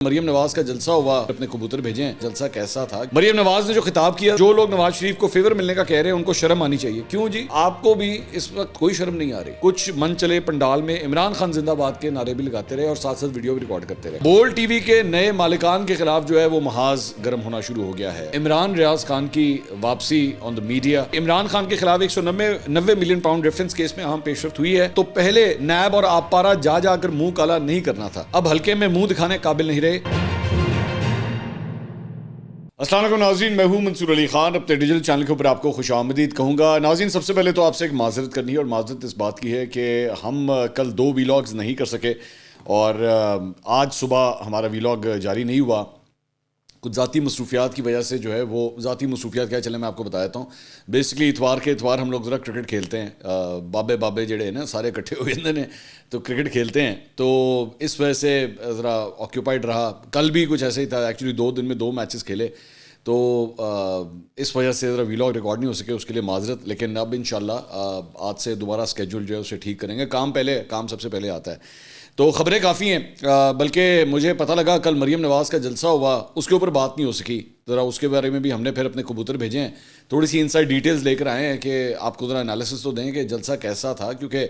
مریم نواز کا جلسہ ہوا، اپنے کبوتر بھیجے ہیں، جلسہ کیسا تھا؟ مریم نواز نے جو خطاب کیا، جو لوگ نواز شریف کو فیور ملنے کا کہہ رہے ہیں ان کو شرم آنی چاہیے. کیوں جی؟ آپ کو بھی اس وقت کوئی شرم نہیں آ رہی؟ کچھ من چلے پنڈال میں عمران خان زندہ باد کے نعرے بھی لگاتے رہے اور ساتھ ساتھ ویڈیو بھی ریکارڈ کرتے رہے. بول ٹی وی کے نئے مالکان کے خلاف جو ہے وہ محاذ گرم ہونا شروع ہو گیا ہے. عمران ریاض خان کی واپسی آن دا میڈیا. عمران خان کے خلاف 190 ملین پاؤنڈ ریفرنس کیس میں اہم پیش رفت ہوئی ہے. تو پہلے نیب اور آپ پارا جا کر منہ کالا نہیں کرنا تھا، اب ہلکے میں منہ دکھانے قابل نہیں رہے. السلام علیکم ناظرین، میں ہوں منصور علی خان. اپنے ڈیجیٹل چینل کے اوپر آپ کو خوش آمدید کہوں گا. ناظرین، سب سے پہلے تو آپ سے ایک معذرت کرنی ہے، اور معذرت اس بات کی ہے کہ ہم کل 2 ویلاگز نہیں کر سکے اور آج صبح ہمارا ویلاگ جاری نہیں ہوا. کچھ ذاتی مصروفیات کی وجہ سے جو ہے وہ ذاتی مصروفیات کیا چلیں میں آپ کو بتا دیتا ہوں. بیسکلی اتوار ہم لوگ ذرا کرکٹ کھیلتے ہیں. بابے جڑے ہیں نا سارے اکٹھے ہوئے ہیں تو کرکٹ کھیلتے ہیں، تو اس وجہ سے ذرا آکیوپائڈ رہا. کل بھی کچھ ایسے ہی تھا، ایکچولی 2 دن میں 2 میچز کھیلے، تو اس وجہ سے ذرا ویلاگ ریکارڈ نہیں ہو سکے، اس کے لیے معذرت. لیکن اب انشاءاللہ آج سے دوبارہ اسکیجول جو ہے اسے ٹھیک کریں گے. کام سب سے پہلے آتا ہے. تو خبریں کافی ہیں، بلکہ مجھے پتہ لگا کل مریم نواز کا جلسہ ہوا، اس کے اوپر بات نہیں ہو سکی. ذرا اس کے بارے میں بھی ہم نے پھر اپنے کبوتر بھیجے ہیں، تھوڑی سی انسائڈ ڈیٹیلز لے کر آئے ہیں کہ آپ کو ذرا انالیسس تو دیں کہ جلسہ کیسا تھا، کیونکہ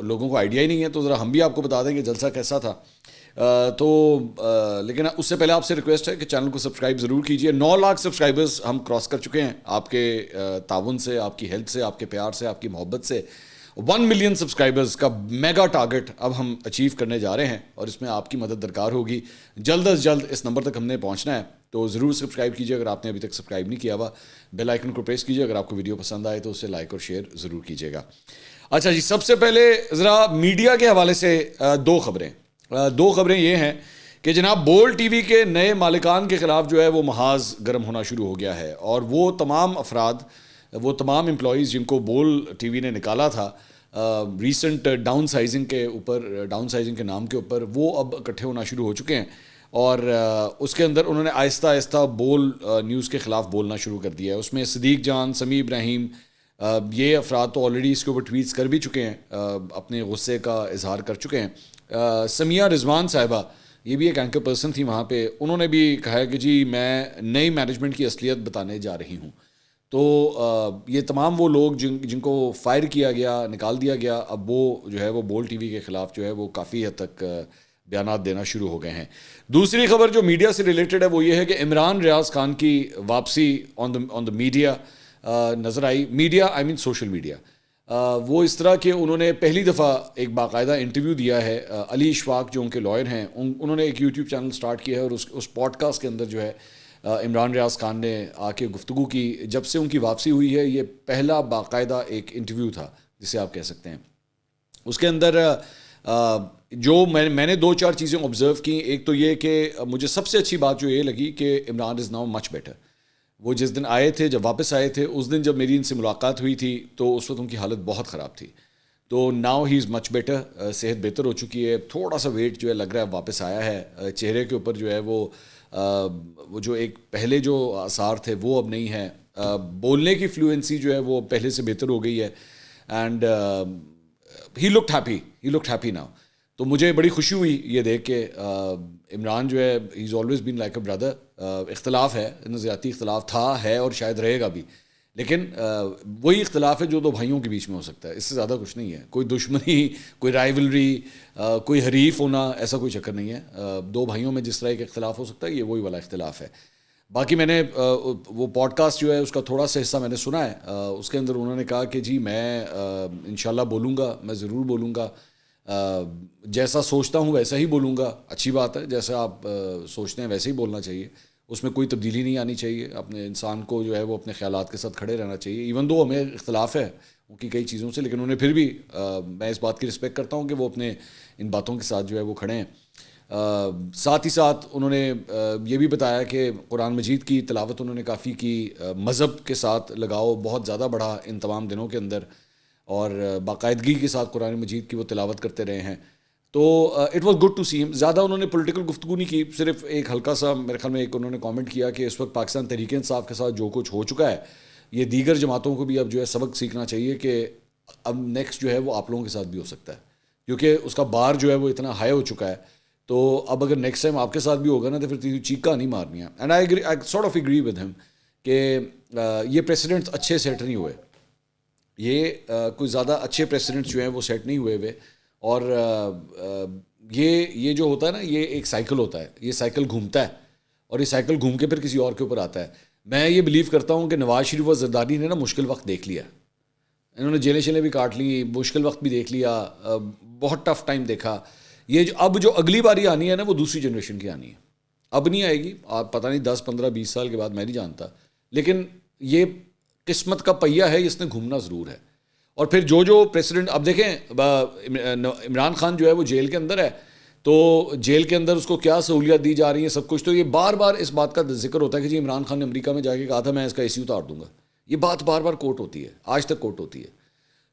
لوگوں کو آئیڈیا ہی نہیں ہے. تو ذرا ہم بھی آپ کو بتا دیں کہ جلسہ کیسا تھا. لیکن اس سے پہلے آپ سے ریکویسٹ ہے کہ چینل کو سبسکرائب ضرور کیجیے. 9 لاکھ سبسکرائبرز ہم کراس کر چکے ہیں. آپ کے تعاون سے، آپ کی ہیلپ سے، آپ کے پیار سے، آپ کی محبت سے 1 ملین سبسکرائبرز کا میگا ٹارگٹ اب ہم اچیو کرنے جا رہے ہیں، اور اس میں آپ کی مدد درکار ہوگی. جلد از جلد اس نمبر تک ہم نے پہنچنا ہے، تو ضرور سبسکرائب کیجیے اگر آپ نے ابھی تک سبسکرائب نہیں کیا ہوا. بیل آئیکن کو پریس کیجیے. اگر آپ کو ویڈیو پسند آئے تو اسے لائک اور شیئر ضرور کیجیے گا. اچھا جی، سب سے پہلے ذرا میڈیا کے حوالے سے 2 خبریں یہ ہیں کہ جناب بول ٹی وی کے نئے مالکان کے خلاف جو ہے وہ محاذ گرم ہونا شروع ہو گیا ہے. اور وہ تمام افراد، وہ تمام امپلائیز جن کو بول ٹی وی نے نکالا تھا ریسنٹ ڈاؤن سائزنگ کے نام کے اوپر، وہ اب اکٹھے ہونا شروع ہو چکے ہیں. اور اس کے اندر انہوں نے آہستہ آہستہ بول نیوز کے خلاف بولنا شروع کر دیا ہے. اس میں صدیق جان، سمیع ابراہیم، یہ افراد تو آلریڈی اس کے اوپر ٹویٹس کر بھی چکے ہیں، اپنے غصے کا اظہار کر چکے ہیں. سمیہ رضوان صاحبہ، یہ بھی ایک اینکر پرسن تھی وہاں پہ، انہوں نے بھی کہا ہے کہ جی میں نئی مینجمنٹ کی اصلیت بتانے جا رہی ہوں. تو یہ تمام وہ لوگ جن کو فائر کیا گیا، نکال دیا گیا، اب وہ جو ہے وہ بول ٹی وی کے خلاف جو ہے وہ کافی حد تک بیانات دینا شروع ہو گئے ہیں. دوسری خبر جو میڈیا سے ریلیٹڈ ہے وہ یہ ہے کہ عمران ریاض خان کی واپسی آن دا میڈیا نظر آئی. Media I mean social media. وہ اس طرح کہ انہوں نے پہلی دفعہ ایک باقاعدہ انٹرویو دیا ہے. علی اشفاق جو ان کے لائر ہیں، انہوں نے ایک یوٹیوب چینل سٹارٹ کیا ہے، اور اس پوڈ کاسٹ کے اندر جو ہے عمران ریاض خان نے آ کے گفتگو کی. جب سے ان کی واپسی ہوئی ہے یہ پہلا باقاعدہ ایک انٹرویو تھا جسے آپ کہہ سکتے ہیں. اس کے اندر جو میں نے 2-4 چیزیں آبزرو کی. ایک تو یہ کہ مجھے سب سے اچھی بات جو یہ لگی کہ Imran is now much better. وہ جس دن آئے تھے، جب واپس آئے تھے، اس دن جب میری ان سے ملاقات ہوئی تھی تو اس وقت ان کی حالت بہت خراب تھی. تو now he is much better. صحت بہتر ہو چکی ہے. تھوڑا سا ویٹ جو ہے لگ رہا ہے واپس آیا ہے. چہرے کے اوپر جو ہے وہ جو ایک پہلے جو آثار تھے وہ اب نہیں ہے. بولنے کی فلوئنسی جو ہے وہ پہلے سے بہتر ہو گئی ہے. And he looked happy now. تو مجھے بڑی خوشی ہوئی یہ دیکھ کے. عمران جو ہے he is always been like a brother. اختلاف ہے، نظریاتی اختلاف تھا، ہے اور شاید رہے گا بھی، لیکن وہی اختلاف ہے جو 2 بھائیوں کے بیچ میں ہو سکتا ہے. اس سے زیادہ کچھ نہیں ہے. کوئی دشمنی، کوئی رائیولری، کوئی حریف ہونا، ایسا کوئی چکر نہیں ہے. 2 بھائیوں میں جس طرح ایک اختلاف ہو سکتا ہے یہ وہی والا اختلاف ہے. باقی میں نے وہ پوڈ کاسٹ جو ہے اس کا تھوڑا سا حصہ میں نے سنا ہے. اس کے اندر انہوں نے کہا کہ جی میں انشاءاللہ بولوں گا، میں ضرور بولوں گا، جیسا سوچتا ہوں ویسا ہی بولوں گا. اچھی بات ہے، جیسا آپ سوچتے ہیں ویسے ہی بولنا چاہیے. اس میں کوئی تبدیلی نہیں آنی چاہیے. اپنے انسان کو جو ہے وہ اپنے خیالات کے ساتھ کھڑے رہنا چاہیے. ایون دو ہمیں اختلاف ہے ان کی کئی چیزوں سے، لیکن انہیں پھر بھی میں اس بات کی رسپیکٹ کرتا ہوں کہ وہ اپنے ان باتوں کے ساتھ جو ہے وہ کھڑے ہیں. ساتھ ہی ساتھ انہوں نے یہ بھی بتایا کہ قرآن مجید کی تلاوت انہوں نے کافی کی. مذہب کے ساتھ لگاؤ بہت زیادہ بڑھا ان تمام دنوں کے اندر، اور باقاعدگی کے ساتھ قرآن مجید کی وہ تلاوت کرتے رہے ہیں. تو اٹ واز گڈ ٹو سی ہم. زیادہ انہوں نے پولیٹیکل گفتگو نہیں کی، صرف ایک ہلکا سا میرے خیال میں ایک انہوں نے کامنٹ کیا کہ اس وقت پاکستان تحریک انصاف کے ساتھ جو کچھ ہو چکا ہے یہ دیگر جماعتوں کو بھی اب جو ہے سبق سیکھنا چاہیے کہ اب نیکسٹ جو ہے وہ آپ لوگوں کے ساتھ بھی ہو سکتا ہے، کیونکہ اس کا بار جو ہے وہ اتنا ہائی ہو چکا ہے. تو اب اگر نیکسٹ ٹائم آپ کے ساتھ بھی ہوگا نا تو پھر چیکا نہیں مارنی ہے. And I sort of agree with ہم کہ یہ پریسیڈنٹس اچھے سیٹ نہیں ہوئے, یہ کوئی زیادہ اچھے پریسیڈنٹس جو ہیں وہ سیٹ نہیں ہوئے ہوئے. اور یہ جو ہوتا ہے نا, یہ ایک سائیکل ہوتا ہے, یہ سائیکل گھومتا ہے اور یہ سائیکل گھوم کے پھر کسی اور کے اوپر آتا ہے. میں یہ بلیو کرتا ہوں کہ نواز شریف اور زرداری نے نا مشکل وقت دیکھ لیا, انہوں نے جیلیں شیلیں بھی کاٹ لی, مشکل وقت بھی دیکھ لیا, بہت ٹف ٹائم دیکھا. یہ اب جو اگلی باری آنی ہے نا وہ دوسری جنریشن کی آنی ہے, اب نہیں آئے گی, آپ پتہ نہیں 10 15 20 سال کے بعد, میں نہیں جانتا, لیکن یہ قسمت کا پہیہ ہے, اس نے گھومنا ضرور ہے. اور پھر جو پریسیڈنٹ, اب دیکھیں عمران خان جو ہے وہ جیل کے اندر ہے, تو جیل کے اندر اس کو کیا سہولیات دی جا رہی ہیں سب کچھ, تو یہ بار بار اس بات کا ذکر ہوتا ہے کہ جی عمران خان نے امریکہ میں جا کے کہا تھا میں اس کا AC اتار دوں گا. یہ بات بار بار کوٹ ہوتی ہے, آج تک کوٹ ہوتی ہے.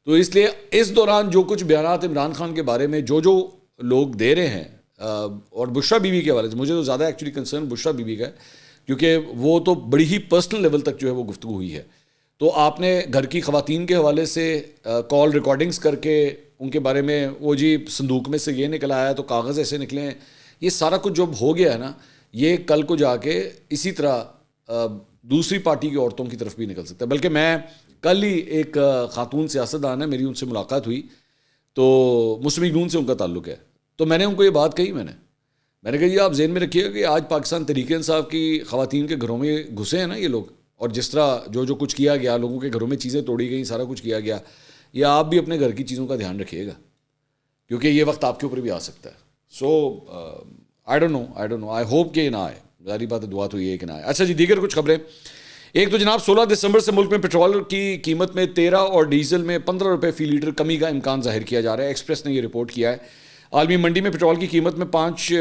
تو اس لیے اس دوران جو کچھ بیانات عمران خان کے بارے میں جو لوگ دے رہے ہیں, اور بشرا بی بی کے حوالے سے مجھے تو زیادہ actually concern Bushra be be کا ہے, کیونکہ وہ تو بڑی ہی پرسنل لیول تک جو ہے وہ گفتگو ہوئی ہے. تو آپ نے گھر کی خواتین کے حوالے سے کال ریکارڈنگز کر کے ان کے بارے میں, وہ جی صندوق میں سے یہ نکل آیا تو کاغذ ایسے نکلے ہیں, یہ سارا کچھ جب ہو گیا ہے نا, یہ کل کو جا کے اسی طرح دوسری پارٹی کی عورتوں کی طرف بھی نکل سکتا ہے. بلکہ میں کل ہی ایک خاتون سیاستدان ہے, میری ان سے ملاقات ہوئی, تو مسلم لیگ نون سے ان کا تعلق ہے, تو میں نے ان کو یہ بات کہی, میں نے کہا یہ آپ ذہن میں رکھیے گا کہ آج پاکستان تحریک انصاف کی خواتین کے گھروں میں گھسے ہیں نا یہ لوگ, اور جس طرح جو کچھ کیا گیا, لوگوں کے گھروں میں چیزیں توڑی گئیں, سارا کچھ کیا گیا, یہ آپ بھی اپنے گھر کی چیزوں کا دھیان رکھیے گا, کیونکہ یہ وقت آپ کے اوپر بھی آ سکتا ہے. سو I don't know, I hope کہ نہ آئے, ظاہری بات دعا تو یہ ہے کہ نہ آئے. اچھا جی, دیگر کچھ خبریں. ایک تو جناب 16 دسمبر سے ملک میں پیٹرول کی قیمت میں 13 اور ڈیزل میں 15 روپے فی لیٹر کمی کا امکان ظاہر کیا جا رہا ہے. ایکسپریس نے یہ رپورٹ کیا ہے. عالمی منڈی میں پیٹرول کی قیمت میں 5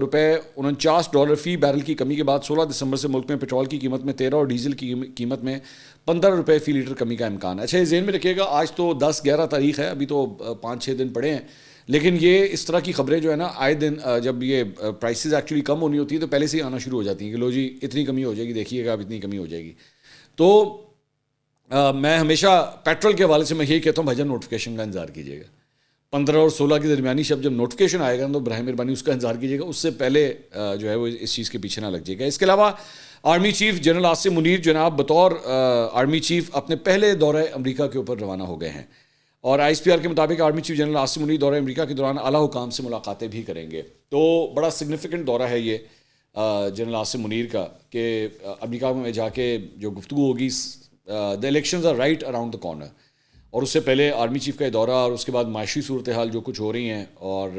روپے 49 ڈالر فی بیرل کی کمی کے بعد 16 دسمبر سے ملک میں پیٹرول کی قیمت میں 13 اور ڈیزل کی قیمت میں 15 روپے فی لیٹر کمی کا امکان ہے. اچھا, یہ ذہن میں رکھیے گا, آج تو 10-11 تاریخ ہے, ابھی تو 5-6 دن پڑے ہیں, لیکن یہ اس طرح کی خبریں جو ہے نا آئے دن جب یہ پرائسز ایکچولی کم ہونی ہوتی ہے تو پہلے سے ہی آنا شروع ہو جاتی ہیں کہ لو جی اتنی کمی ہو جائے گی, دیکھیے گا اب اتنی کمی ہو جائے گی. تو میں ہمیشہ پیٹرول کے حوالے سے میں یہی کہتا ہوں, بھائی جان نوٹیفیکیشن کا انتظار کیجیے گا. 15 اور 16 کی درمیانی شب جب نوٹیفیکیشن آئے گا تو براہ مہربانی اس کا انتظار کیجیے گا, اس سے پہلے جو ہے وہ اس چیز کے پیچھے نہ لگ جائے گا. اس کے علاوہ army chief general Asim Munir جناب بطور آرمی چیف اپنے پہلے دورہ امریکہ کے اوپر روانہ ہو گئے ہیں, اور ISPR کے مطابق army chief general Asim Munir دورہ امریکہ کے دوران اعلیٰ حکام سے ملاقاتیں بھی کریں گے. تو بڑا سگنیفیکنٹ دورہ ہے یہ جنرل عاصم منیر کا, کہ امریکہ میں جا کے جو گفتگو ہوگی, the elections are right around the corner, اور اس سے پہلے آرمی چیف کا یہ دورہ, اور اس کے بعد معاشی صورتحال جو کچھ ہو رہی ہیں, اور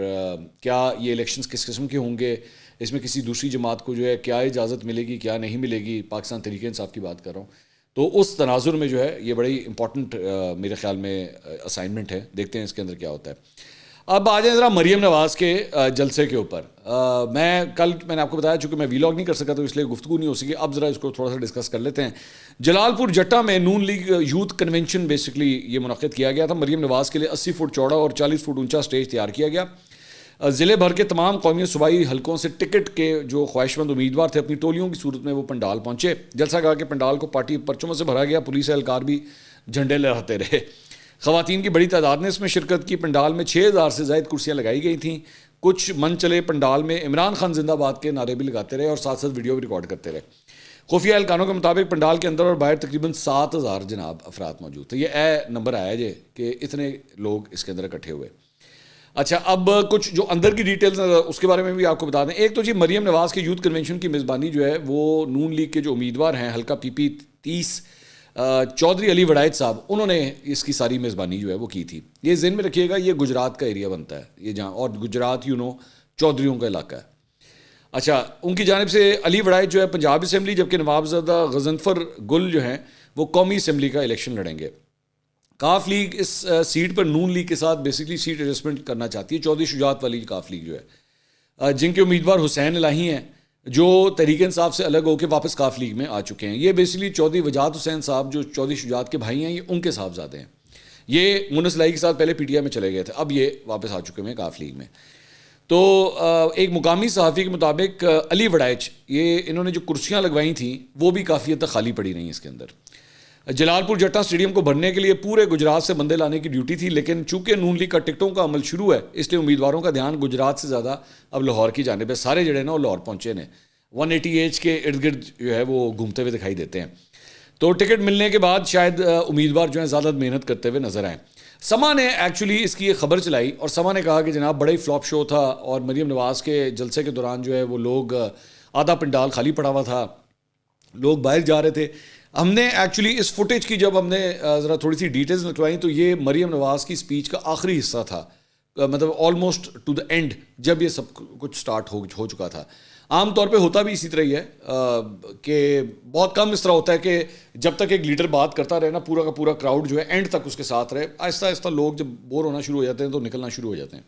کیا یہ الیکشنز کس قسم کے ہوں گے, اس میں کسی دوسری جماعت کو جو ہے کیا اجازت ملے گی کیا نہیں ملے گی, پاکستان تحریک انصاف کی بات کر رہا ہوں. تو اس تناظر میں جو ہے یہ بڑی امپورٹنٹ میرے خیال میں اسائنمنٹ ہے, دیکھتے ہیں اس کے اندر کیا ہوتا ہے. اب آ جائیں ذرا مریم نواز کے جلسے کے اوپر. میں نے آپ کو بتایا چونکہ میں ویلاگ نہیں کر سکا تو اس لیے گفتگو نہیں ہو سکی, اب ذرا اس کو تھوڑا سا ڈسکس کر لیتے ہیں. جلال پور جٹا میں نون لیگ یوتھ کنونشن بیسکلی یہ منعقد کیا گیا تھا. مریم نواز کے لیے 80 فٹ چوڑا اور 40 فٹ اونچا اسٹیج تیار کیا گیا. ضلع بھر کے تمام قومی صوبائی حلقوں سے ٹکٹ کے جو خواہشمند امیدوار تھے اپنی ٹولیوں کی صورت میں وہ پنڈال پہنچے. جلسہ گاہ کے پنڈال کو پارٹی پرچموں سے بھرا گیا, پولیس اہلکار بھی جھنڈے لہراتے رہے. خواتین کی بڑی تعداد نے اس میں شرکت کی. پنڈال میں 6000 سے زائد کرسیاں لگائی گئی تھیں. کچھ من چلے پنڈال میں عمران خان زندہ باد کے نعرے بھی لگاتے رہے اور ساتھ ساتھ ویڈیو بھی ریکارڈ کرتے رہے. خفیہ اہلکاروں کے مطابق پنڈال کے اندر اور باہر تقریباً 7000 جناب افراد موجود تھے. یہ نمبر آیا جے کہ اتنے لوگ اس کے اندر اکٹھے ہوئے. اچھا, اب کچھ جو اندر کی ڈیٹیلز اس کے بارے میں بھی آپ کو بتا دیں. ایک تو جی مریم نواز کے یوتھ کنونشن کی میزبانی جو ہے وہ نون لیگ کے جو امیدوار ہیں حلقہ PP 30 چودھری علی وڑائچ صاحب, انہوں نے اس کی ساری میزبانی جو ہے وہ کی تھی. یہ ذہن میں رکھیے گا یہ گجرات کا ایریا بنتا ہے یہ جہاں, اور گجرات چودھریوں کا علاقہ ہے. اچھا, ان کی جانب سے علی وڑائچ جو ہے پنجاب اسمبلی, جبکہ نوابزادہ غضنفر گل جو ہیں وہ قومی اسمبلی کا الیکشن لڑیں گے. کاف لیگ اس سیٹ پر نون لیگ کے ساتھ بیسکلی سیٹ ایڈجسٹمنٹ کرنا چاہتی ہے. چودھری شجاعت والی کاف لیگ جو ہے, جن کے امیدوار حسین الہی ہیں جو تحریک انصاف سے الگ ہو کے واپس کاف لیگ میں آ چکے ہیں. یہ بیسکلی چودھری وجاہت حسین صاحب جو چودھری شجاعت کے بھائی ہیں, یہ ان کے صاحبزادے ہیں. یہ مونس الہی کے ساتھ پہلے PTI میں چلے گئے تھے, اب یہ واپس آ چکے ہیں کاف لیگ میں. تو ایک مقامی صحافی کے مطابق علی وڑائچ, یہ انہوں نے جو کرسیاں لگوائی تھیں وہ بھی کافی حد تک خالی پڑی رہیں اس کے اندر. جلال پور جٹا اسٹیڈیم کو بھرنے کے لیے پورے گجرات سے بندے لانے کی ڈیوٹی تھی، لیکن چونکہ نون لیگ کا ٹکٹوں کا عمل شروع ہے اس لیے امیدواروں کا دھیان گجرات سے زیادہ اب لاہور کی جانب ہے. سارے جڑے نا وہ لاہور پہنچے نے، 180 ایج کے ارد گرد جو ہے وہ گھومتے ہوئے دکھائی دیتے ہیں. تو ٹکٹ ملنے کے بعد شاید امیدوار جو ہیں زیادہ محنت کرتے ہوئے نظر آئیں. سما نے ایکچولی اس کی ایک خبر چلائی اور سما نے کہا کہ جناب بڑا ہی فلاپ شو تھا اور مریم نواز کے جلسے کے دوران جو ہے وہ لوگ آدھا پنڈال خالی پڑا ہوا تھا، لوگ باہر جا رہے تھے. ہم نے ایکچولی اس فوٹیج کی جب ہم نے ذرا تھوڑی سی ڈیٹیلز نکلوائیں تو یہ مریم نواز کی اسپیچ کا آخری حصہ تھا، مطلب آلموسٹ ٹو دا اینڈ جب یہ سب کچھ سٹارٹ ہو چکا تھا. عام طور پہ ہوتا بھی اسی طرح ہی ہے کہ بہت کم اس طرح ہوتا ہے کہ جب تک ایک لیڈر بات کرتا رہے نا پورا کا پورا کراؤڈ جو ہے اینڈ تک اس کے ساتھ رہے. آہستہ آہستہ لوگ جب بور ہونا شروع ہو جاتے ہیں تو نکلنا شروع ہو جاتے ہیں.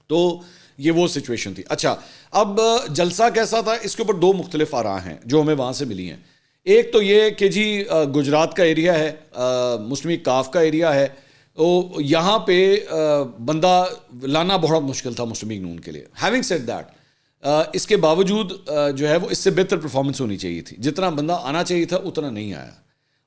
تو یہ وہ سچویشن تھی. اچھا اب جلسہ کیسا تھا، اس کے اوپر دو مختلف آراء ہیں جو ہمیں وہاں سے ملی ہیں. ایک تو یہ کہ جی گجرات کا ایریا ہے، مسلم لیگ کاف کا ایریا ہے، تو یہاں پہ بندہ لانا بہت مشکل تھا مسلم لیگ نون کے لیے. ہیونگ سیڈ دیٹ اس کے باوجود جو ہے وہ اس سے بہتر پرفارمنس ہونی چاہیے تھی. جتنا بندہ آنا چاہیے تھا اتنا نہیں آیا.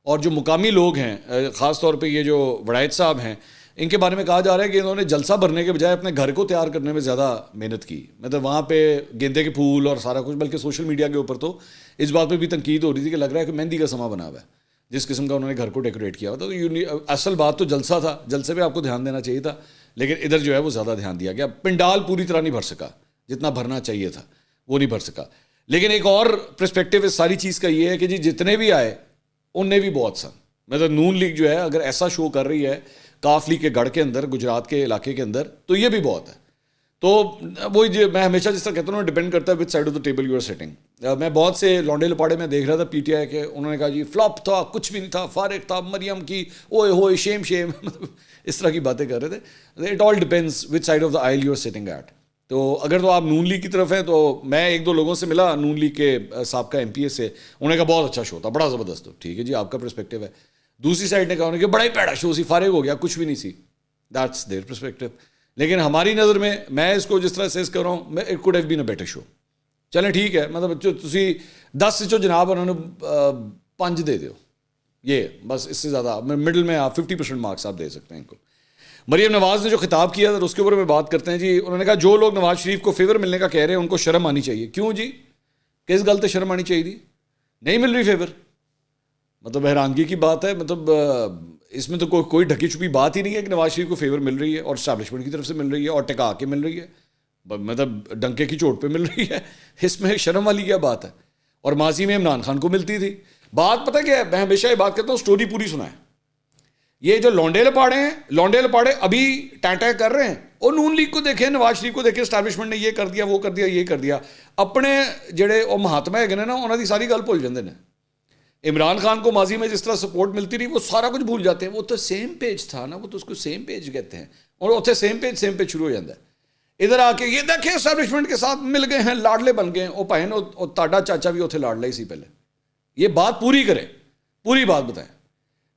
اور جو مقامی لوگ ہیں خاص طور پہ یہ جو وڑائت صاحب ہیں، ان کے بارے میں کہا جا رہا ہے کہ انہوں نے جلسہ بھرنے کے بجائے اپنے گھر کو تیار کرنے میں زیادہ محنت کی. مطلب وہاں پہ گیندے کے پھول اور سارا کچھ، بلکہ سوشل میڈیا کے اوپر تو اس بات پہ بھی تنقید ہو رہی تھی کہ لگ رہا ہے کہ مہندی کا سما بنا ہوا ہے جس قسم کا انہوں نے گھر کو ڈیکوریٹ کیا ہوا تھا. تو اصل بات تو جلسہ تھا، جلسے پہ آپ کو دھیان دینا چاہیے تھا، لیکن ادھر جو ہے وہ زیادہ دھیان دیا گیا. پنڈال پوری طرح نہیں بھر سکا، جتنا بھرنا چاہیے تھا وہ نہیں بھر سکا. لیکن ایک اور پرسپیکٹیو اس ساری چیز کا یہ ہے کہ جی جتنے بھی آئے ان نے بھی بہت سن. مطلب نون لیگ جو ہے اگر ایسا شو کر رہی ہے کاف لیگ کے گڑھ کے اندر، گجرات کے علاقے کے اندر، تو یہ بھی بہت ہے. تو وہی میں ہمیشہ جس طرح کہتا ہوں ڈپینڈ کرتا ہے which side of the table you are sitting. میں بہت سے لونڈے لپاڑے میں دیکھ رہا تھا پی ٹی آئی کے، انہوں نے کہا جی فلاپ تھا، کچھ بھی نہیں تھا، فارغ تھا، مریم کی اوئے ہوئے شیم شیم، اس طرح کی باتیں کر رہے تھے. It all depends which side of the aisle you are sitting at. تو اگر تو آپ نون لیگ کی طرف ہیں تو میں ایک دو لوگوں سے ملا نون لیگ کے سابقہ ایم پی اے سے، انہوں نے کہا بہت اچھا شو تھا، بڑا زبردست. ٹھیک ہے جی، آپ کا پرسپیکٹیو ہے. دوسری سائڈ نے کہا انہوں نے کہ بڑا ہی پیڑا شو سی، فارغ ہو گیا، کچھ بھی نہیں سی. That's their perspective. لیکن ہماری نظر میں اس کو جس طرح سیز کر رہا ہوں، میں it could have been a better show. چلیں ٹھیک ہے، مطلب تسی 10 سے جناب انہوں نے 5 دے دیو، یہ بس، اس سے زیادہ مڈل میں آپ 50% مارکس آپ دے سکتے ہیں ان کو. مریم نواز نے جو خطاب کیا تھا اس کے اوپر میں بات کرتے ہیں. جی انہوں نے کہا جو لوگ نواز شریف کو فیور ملنے کا کہہ رہے ہیں ان کو شرم آنی چاہیے. کیوں جی، کس غلط شرم آنی چاہیے تھی؟ نہیں مل رہی فیور، مطلب حیرانگی کی بات ہے. مطلب اس میں تو کوئی ڈھکی چھپی بات ہی نہیں ہے کہ نواز شریف کو فیور مل رہی ہے اور اسٹیبلشمنٹ کی طرف سے مل رہی ہے اور ٹکا کے مل رہی ہے، مطلب ڈنکے کی چوٹ پہ مل رہی ہے. اس میں شرم والی کیا بات ہے؟ اور ماضی میں عمران خان کو ملتی تھی. بات پتہ کیا ہے، میں ہمیشہ یہ بات کرتا ہوں، سٹوری پوری سنائیں. یہ جو لونڈے لپاڑے ابھی ٹائیں کر رہے ہیں، اور نون لیگ کو دیکھیں، نواز شریف کو دیکھیں، اسٹیبلشمنٹ نے یہ کر دیا، وہ کر دیا، یہ کر دیا. اپنے جڑے وہ مہاتما ہے نا انہوں کی ساری گل بھول جاتے ہیں. عمران خان کو ماضی میں جس طرح سپورٹ ملتی رہی وہ سارا کچھ بھول جاتے ہیں. وہ تو سیم پیج تھا نا، وہ تو اس کو سیم پیج کہتے ہیں، اور اتنے سیم پیج شروع ہو جاتا ہے. ادھر آ کے یہ دیکھیں اسٹیبلشمنٹ کے ساتھ مل گئے ہیں، لاڈلے بن گئے ہیں. وہ بھائی وہ تاڈا چاچا بھی اتنے لاڈلا ہی سی پہلے. یہ بات پوری کریں، پوری بات بتائیں.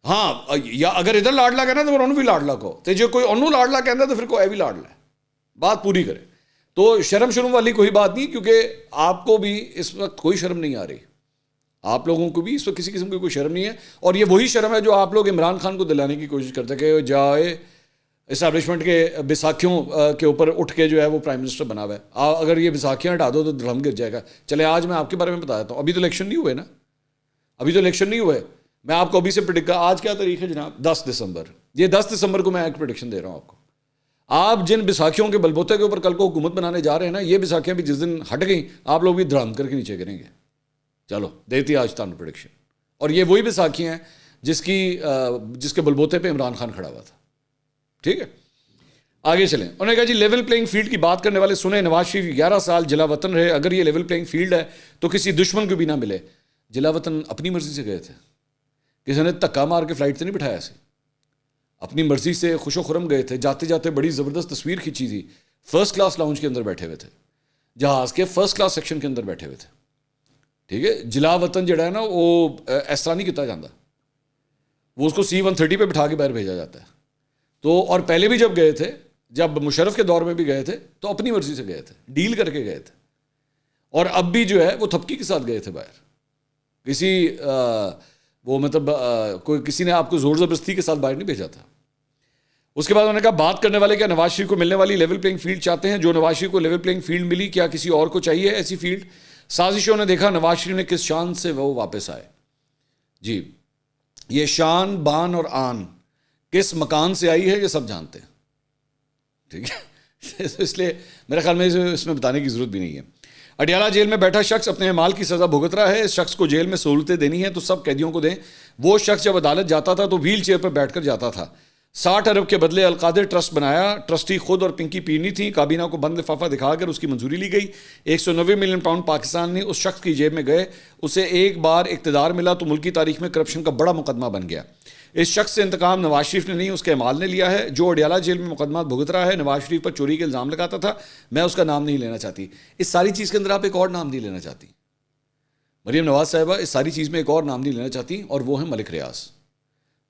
ہاں، یا اگر ادھر لاڈلا کہنا تو پھر انہوں بھی لاڈلا کہو، تو جو کوئی انہوں لاڈلا کہنا تو پھر کوئی بھی لاڈلا ہے. بات پوری کریں. تو شرم والی کوئی بات نہیں، کیونکہ آپ کو بھی اس وقت کوئی شرم نہیں آ رہی، آپ لوگوں کو بھی اس وقت کسی قسم کی کوئی شرم نہیں ہے. اور یہ وہی شرم ہے جو آپ لوگ عمران خان کو دلانے کی کوشش کرتے ہیں کہ جائے اسٹیبلشمنٹ کے بیساکھیوں کے اوپر اٹھ کے جو ہے وہ پرائم منسٹر بنا ہوا ہے. اگر یہ بیساکھیاں ہٹا دو تو دھڑم گر جائے گا. چلے آج میں آپ کے بارے میں بتا دیتا ہوں، ابھی تو الیکشن نہیں ہوئے نا، ابھی تو الیکشن نہیں ہوئے. میں آپ کو ابھی سے پریڈکٹ، آج کیا تاریخ ہے جناب؟ 10 دسمبر. یہ 10 دسمبر کو میں ایک پریڈکشن دے رہا ہوں آپ کو. آپ جن بیساکھیوں کے بلبوتے کے اوپر کل کو حکومت بنانے جا رہے ہیں نا، یہ بیساکھیاں بھی جس دن ہٹ گئیں آپ لوگ بھی دھڑام کر کے نیچے گریں گے. چلو دیتی آج تانوں پریڈکشن. اور یہ وہی بیساکھیاں ہیں جس کے بلبوتے پہ عمران خان کھڑا ہوا تھا. ٹھیک ہے، آگے چلیں. انہوں نے کہا جی لیول پلینگ فیلڈ کی بات کرنے والے سنیں، نواز شریف 11 سال جلا وطن رہے. اگر یہ لیول پلینگ فیلڈ ہے تو کسی دشمن کو بھی نہ ملے. جلا وطن اپنی مرضی سے گئے تھے، کسی نے دھکا مار کے فلائٹ سے نہیں بٹھایا سے، اپنی مرضی سے خوش و خرم گئے تھے. جاتے جاتے بڑی زبردست تصویر کھینچی تھی، فرسٹ کلاس لاؤنج کے اندر بیٹھے ہوئے تھے، جہاز کے فرسٹ کلاس سیکشن کے اندر بیٹھے ہوئے تھے. ٹھیک ہے، جلا وطن جڑا ہے نا وہ اس طرح نہیں کیا جاتا، وہ اس کو C-130 پہ بٹھا کے باہر بھیجا جاتا ہے. تو اور پہلے بھی جب گئے تھے، جب مشرف کے دور میں بھی گئے تھے تو اپنی مرضی سے گئے تھے، ڈیل کر کے گئے تھے. اور اب بھی جو ہے وہ تھپکی کے ساتھ گئے تھے باہر، کسی وہ مطلب کوئی کسی نے آپ کو زور زبردستی کے ساتھ باہر نہیں بھیجا تھا. اس کے بعد انہوں نے کہا بات کرنے والے کیا نواز شریف کو ملنے والی لیول پلینگ فیلڈ چاہتے ہیں؟ جو نواز شریف کو لیول پلینگ فیلڈ ملی کیا کسی اور کو چاہیے ایسی فیلڈ؟ سازشوں نے دیکھا نواز شریف نے کس شان سے وہ واپس آئے. جی یہ شان بان اور آن کس مکان سے آئی ہے یہ سب جانتے ہیں, ٹھیک ہے. اس لیے میرے خیال میں اس میں بتانے کی ضرورت بھی نہیں ہے. اڈیالہ جیل میں بیٹھا شخص اپنے اعمال کی سزا بھگت رہا ہے. اس شخص کو جیل میں سہولتیں دینی ہیں تو سب قیدیوں کو دیں. وہ شخص جب عدالت جاتا تھا تو ویل چیئر پر بیٹھ کر جاتا تھا. 60 ارب کے بدلے القادر ٹرسٹ بنایا. ٹرسٹی خود اور پنکی پیرنی تھیں. کابینہ کو بند لفافہ دکھا کر اس کی منظوری لی گئی. 190 ملین پاؤنڈ پاکستان نے اس شخص کی جیب میں گئے. اسے ایک بار اقتدار ملا تو ملکی تاریخ میں کرپشن کا بڑا مقدمہ بن گیا. اس شخص سے انتقام نواز شریف نے نہیں اس کے اعمال نے لیا ہے. جو اڈیالہ جیل میں مقدمات بھگت رہا ہے نواز شریف پر چوری کے الزام لگاتا تھا. میں اس کا نام نہیں لینا چاہتی. اس ساری چیز کے اندر آپ ایک اور نام نہیں لینا چاہتی. مریم نواز صاحبہ اس ساری چیز میں ایک اور نام نہیں لینا چاہتی اور وہ ہے ملک ریاض,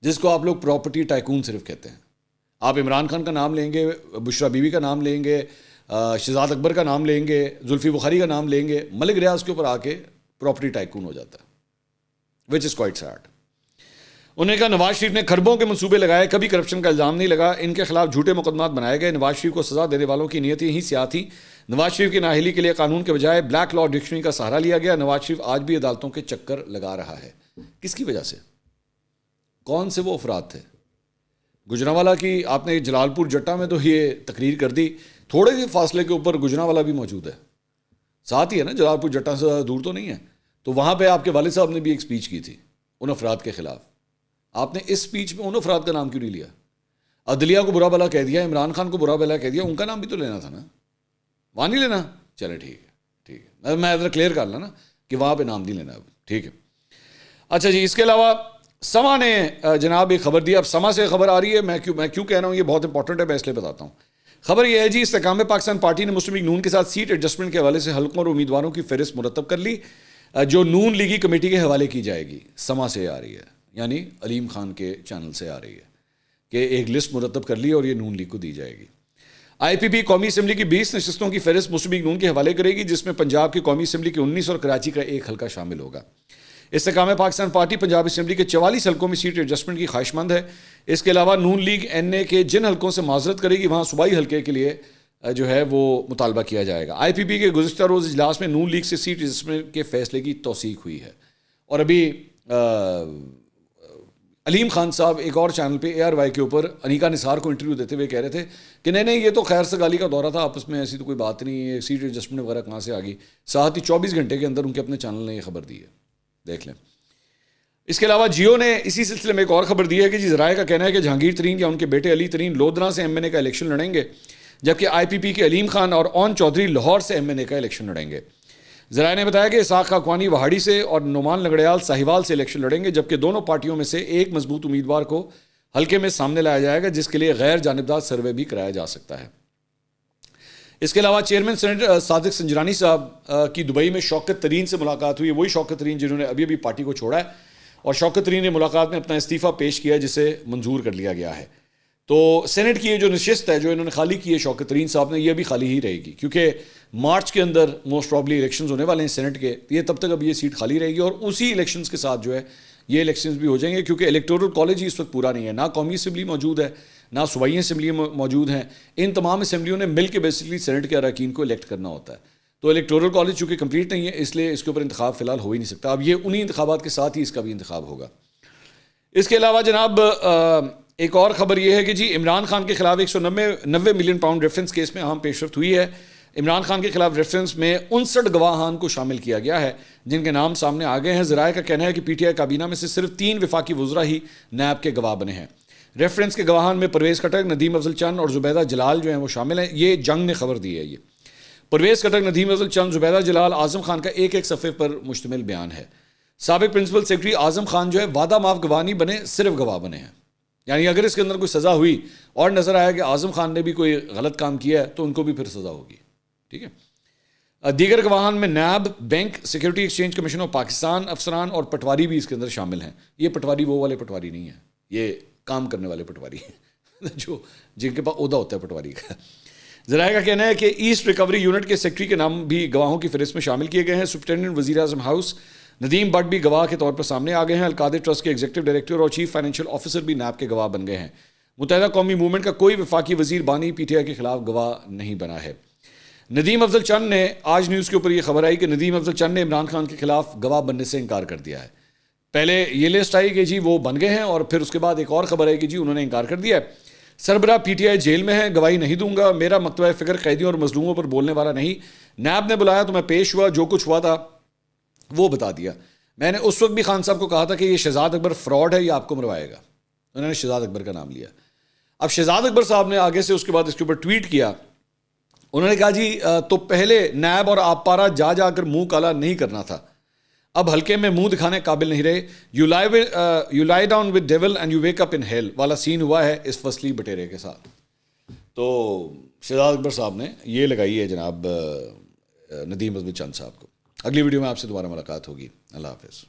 جس کو آپ لوگ پراپرٹی ٹائکون صرف کہتے ہیں. آپ عمران خان کا نام لیں گے, بشرا بیوی کا نام لیں گے, شہزاد اکبر کا نام لیں گے, زلفی بخاری کا نام لیں گے, ملک ریاض کے اوپر آ کے پراپرٹی ٹائکون ہو جاتا ہے, وچ از کوائٹ سیڈ. انہوں نے کہا نواز شریف نے کھربوں کے منصوبے لگائے, کبھی کرپشن کا الزام نہیں لگا. ان کے خلاف جھوٹے مقدمات بنائے گئے. نواز شریف کو سزا دینے والوں کی نیتیں ہی سیاہ تھیں. نواز شریف کی نااہلی کے لیے قانون کے بجائے بلیک لا ڈکشنری کا سہارا لیا گیا. نواز شریف آج بھی عدالتوں کے چکر لگا رہا ہے. کس کی وجہ سے؟ کون سے وہ افراد تھے؟ گجرانوالہ کی آپ نے جلال پور جٹا میں تو یہ تقریر کر دی, تھوڑے سے فاصلے کے اوپر گجرانوالہ بھی موجود ہے, ساتھ ہی ہے نا, جلال پور جٹا سے دور تو نہیں ہے. تو وہاں پہ آپ کے والد صاحب نے بھی ایک سپیچ کی تھی ان افراد کے خلاف. آپ نے اس سپیچ میں ان افراد کا نام کیوں نہیں لیا؟ عدلیہ کو برا بلا کہہ دیا, عمران خان کو برا بلا کہہ دیا, ان کا نام بھی تو لینا تھا نا. وہاں نہیں لینا؟ چلے ٹھیک ہے, ٹھیک ہے, میں ذرا کلیئر کر لا نا کہ وہاں پہ نام نہیں لینا اب, ٹھیک ہے. اچھا جی, اس کے علاوہ سما نے جناب ایک خبر دی. اب سما سے خبر آ رہی ہے, میں کیوں کہہ رہا ہوں, یہ بہت امپورٹنٹ ہے, میں اس لیے بتاتا ہوں. خبر یہ ہے جی, استحکام پاکستان پارٹی نے مسلم لیگ نون کے ساتھ سیٹ ایڈجسٹمنٹ کے حوالے سے حلقوں اور امیدواروں کی فہرست مرتب کر لی, جو نون لیگی کمیٹی کے حوالے کی جائے گی. سما سے آ رہی ہے, یعنی علیم خان کے چینل سے آ رہی ہے کہ ایک لسٹ مرتب کر لی اور یہ نون لیگ کو دی جائے گی. آئی پی پی قومی اسمبلی کی 20 نشستوں کی فہرست مسلم لیگ نون کے حوالے کرے گی, جس میں پنجاب کی قومی اسمبلی کی 19 اور کراچی کا ایک حلقہ شامل ہوگا. استحکام پاکستان پارٹی پنجاب اسمبلی کے 44 حلقوں میں سیٹ ایڈجسٹمنٹ کی خواہش مند ہے. اس کے علاوہ نون لیگ این اے کے جن حلقوں سے معذرت کرے گی وہاں صوبائی حلقے کے لیے جو ہے وہ مطالبہ کیا جائے گا. آئی پی پی کے گزشتہ روز اجلاس میں نون لیگ سے سیٹ ایڈجسٹمنٹ کے فیصلے کی توثیق ہوئی ہے. اور ابھی علیم خان صاحب ایک اور چینل پہ اے آر وائی کے اوپر انیکا نثار کو انٹرویو دیتے ہوئے کہہ رہے تھے کہ نہیں یہ تو خیر سگالی کا دورہ تھا آپس میں, ایسی تو کوئی بات نہیں ہے, سیٹ ایڈجسٹمنٹ وغیرہ کہاں سے آ گئی. ساتھ ہی 24 گھنٹے کے اندر ان کے اپنے چینل نے یہ خبر دی ہے, دیکھ لیں. اس کے علاوہ جیو نے اسی سلسلے میں ایک اور خبر دی ہے کہ جی ذرائع کا کہنا ہے کہ جہانگیر ترین یا ان کے بیٹے علی ترین لودھنا سے ایم این اے کا الیکشن لڑیں گے, جبکہ آئی پی پی کے علیم خان اور اون چودھری لاہور سے ایم این اے کا الیکشن لڑیں گے. ذرائع نے بتایا کہ اسحاق خاقوانی وہاڑی سے اور نعمان لنگڑیال ساہیوال سے الیکشن لڑیں گے, جبکہ دونوں پارٹیوں میں سے ایک مضبوط امیدوار کو حلقے میں سامنے لایا جائے گا, جس کے لیے غیر جانبدار سروے بھی کرایا جا سکتا ہے. اس کے علاوہ چیئرمین سینٹ صادق سنجرانی صاحب کی دبئی میں شوکت ترین سے ملاقات ہوئی. وہی شوکت ترین جنہوں نے ابھی پارٹی کو چھوڑا ہے, اور شوکت ترین نے ملاقات میں اپنا استعفیٰ پیش کیا جسے منظور کر لیا گیا ہے. تو سینٹ کی یہ جو نشست ہے جو انہوں نے خالی کی ہے شوکت ترین صاحب نے, یہ بھی خالی ہی رہے گی, کیونکہ مارچ کے اندر موسٹ پرابلی الیکشنز ہونے والے ہیں سینٹ کے. یہ تب تک اب یہ سیٹ خالی رہے گی, اور اسی الیکشنز کے ساتھ جو ہے یہ الیکشنز بھی ہو جائیں گے, کیونکہ الیکٹورل کالج ہی اس وقت پورا نہیں ہے. نہ قومی اسمبلی موجود ہے, نہ صوبائی اسمبلی موجود ہیں. ان تمام اسمبلیوں نے مل کے بیسکلی سینٹ کے اراکین کو الیکٹ کرنا ہوتا ہے. تو الیکٹورل کالج چونکہ کمپلیٹ نہیں ہے, اس لیے اس کے اوپر انتخاب فی الحال ہو ہی نہیں سکتا. اب یہ انہی انتخابات کے ساتھ ہی اس کا بھی انتخاب ہوگا. اس کے علاوہ جناب ایک اور خبر یہ ہے کہ جی عمران خان کے خلاف 190 ملین پاؤنڈ ریفرنس کیس میں اہم پیش رفت ہوئی ہے. عمران خان کے خلاف ریفرنس میں 59 گواہان کو شامل کیا گیا ہے, جن کے نام سامنے آ گئے ہیں. ذرائع کا کہنا ہے کہ پی ٹی آئی کابینہ میں سے صرف 3 وفاقی وزراء ہی نیب کے گواہ بنے ہیں. ریفرنس کے گواہان میں پرویز کھٹک, ندیم افضل چند اور زبیدہ جلال جو ہیں وہ شامل ہیں. یہ جنگ نے خبر دی ہے. یہ پرویز کھٹک, ندیم افضل چند, زبیدہ جلال اعظم خان کا ایک صفحے پر مشتمل بیان ہے. سابق پرنسپل سیکرٹری اعظم خان جو ہے وعدہ معاف گواہ نہیں بنے, صرف گواہ بنے ہیں. یعنی اگر اس کے اندر کوئی سزا ہوئی اور نظر آیا کہ اعظم خان نے بھی کوئی غلط کام کیا ہے تو ان کو بھی پھر سزا ہوگی. ٹھیک ہے. دیگر گواہان میں NAB, bank, security exchange commission of Pakistan افسران اور پٹواری بھی اس کے اندر شامل ہیں. یہ پٹواری وہ والے پٹواری نہیں ہیں, یہ کام کرنے والے پٹواری ہیں جو جن کے پاس عہدہ ہوتا ہے پٹواری کا. ذرائع کا کہنا ہے کہ ایسٹ ریکوری یونٹ کے سیکرٹری کے نام بھی گواہوں کی فہرست میں شامل کیے گئے ہیں. سپرنٹینڈنٹ وزیر اعظم ہاؤس ندیم بٹ بھی گواہ کے طور پر سامنے آ گئے ہیں. القادر ٹرسٹ کے ایگزیکٹو ڈائریکٹر اور چیف فائنینشیل آفیسر بھی نیب کے گواہ بن گئے ہیں. متحدہ قومی موومنٹ کا کوئی وفاقی وزیر بانی پی ٹی آئی کے خلاف گواہ نہیں بنا ہے. ندیم افضل چند نے آج نیوز کے اوپر یہ خبر آئی کہ ندیم افضل چند نے عمران خان کے خلاف گواہ بننے سے انکار کر دیا ہے. پہلے یہ لسٹ آئی کہ جی وہ بن گئے ہیں اور پھر اس کے بعد ایک اور خبر آئی کہ جی انہوں نے انکار کر دیا ہے. سربراہ پی ٹی آئی جیل میں ہے, گواہی نہیں دوں گا, میرا مکتبہ فکر قیدیوں اور مظلوموں پر بولنے والا نہیں. نیب نے بلایا تو میں پیش ہوا, جو کچھ ہوا تھا وہ بتا دیا. میں نے اس وقت بھی خان صاحب کو کہا تھا کہ یہ شہزاد اکبر فراڈ ہے, یہ آپ کو مروائے گا. انہوں نے شہزاد اکبر کا نام لیا. اب شہزاد اکبر صاحب نے آگے سے اس کے بعد اس کے اوپر ٹویٹ کیا. انہوں نے کہا جی تو پہلے نیب اور آپ پارا جا جا کر منہ کالا نہیں کرنا تھا, اب ہلکے میں منہ دکھانے قابل نہیں رہے. You lie down with devil and you wake up in hell والا سین ہوا ہے اس فصلی بٹیرے کے ساتھ. تو شہزاد اکبر صاحب نے یہ لگائی ہے جناب ندیم افضل چند صاحب کو. اگلی ویڈیو میں آپ سے دوبارہ ملاقات ہوگی. اللہ حافظ.